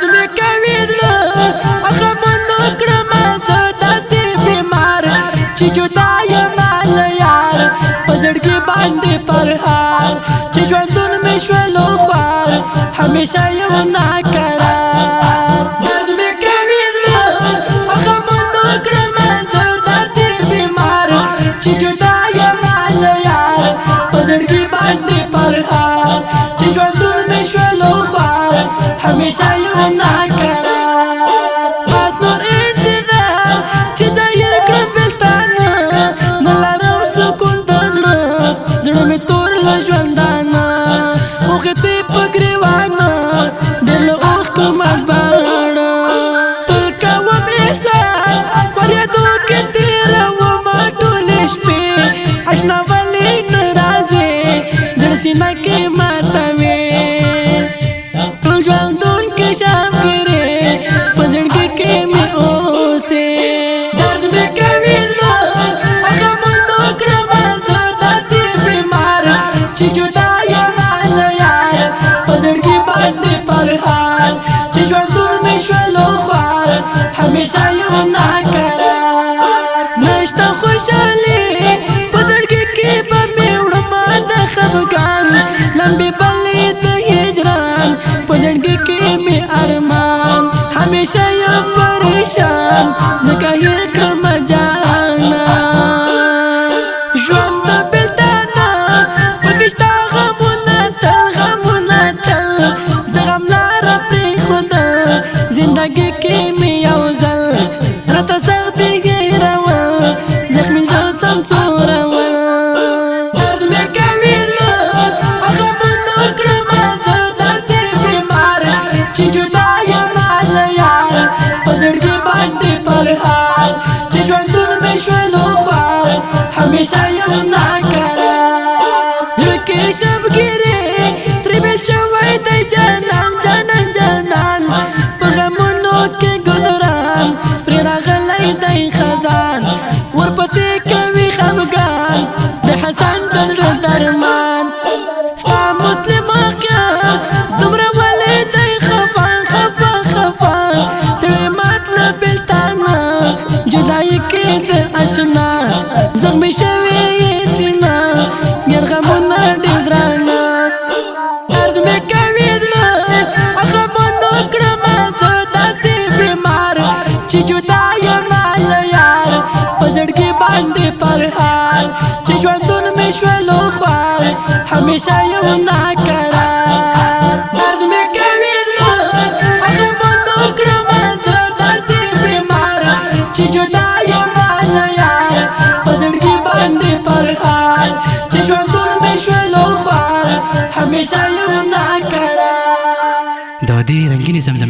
درد می کوي زړه غمونو کړمه زه داسې بیمار چې جدا یم له یار په زړګي باندې پرهار چې ژوندون مې شولو خوار همیشه یو ناقرار درد می کوي زړه غمونو کړمه زه داسې بیمار چې جدا یم له یار په زړګي باندې پرهار چې ژوندون مې شولو خوار همیشه یو ناقرار پاس نور انتظار چې زه یې کړم بېلتانه نه لرم سکون د زړه زړه مې تور له ژوندانه اوښتې په ګرېوانه ډېر له اوښکو مطباڼه تل کوم احساس فریادو کې تېرومه ټولې شپې اشنا ولې نه راځې زړه سینه کې ماتوې ټول ژوندون کې شام کرې په زړګي کې مې اوسې درد مې کوي زړه غمونو کړمه زه داسې بیمار چې جدا یم له یار په زړګي باندې پرهار چې ژوندون مې شولو خوار همیشه یو ناقرار نشته خوشحالي په زړګي کې به مې وړمه د خفګان لمبې بلې د هجران په زړګي کې مې ارمان همیشه یم پریشان ځکه هېر کړمه جانا ژوند د بېلتانه پکې شته غمونه تل د غم لاره پرېښودل زندګي کې مې یو ځل راته سخت دي هېرول زخمي زه سمسورول درد مې کوي زړه غمونو کړمه زه داسې بیمار چې جدا یم له یار په زړګي باندې پرهار چې ژوندون مې شولو خوار همیشه یو ناقرار زړه کې شبګیرې ترې بېل شوی دی جانان په غمونو کې ګلران پرې راغلی دی خزان ورپسې کوي خفګان د حسن د زړه درمان ستا مسلم اخیار دومره ولې دی خفا زړه مات له بېلتانه جدایي کې د اشنا زخمي شوې یې سینه ګر غمونه ډېر درانه درد مې کوي زړه غمونو کړمه زه داسې بیمار چې جدا یم له یار په زړګي باندې پرهار چې ژوندون مې شولو خوار همیشه یو ناقرار درد مې کوي زړه غمونو کړمه زه داسې بیمار چې جدا یم له یار په زړګي باندې پرهار چې ژوندون مې شولو خوار همیشه یو ناقرار د دې رنگینې زمزمې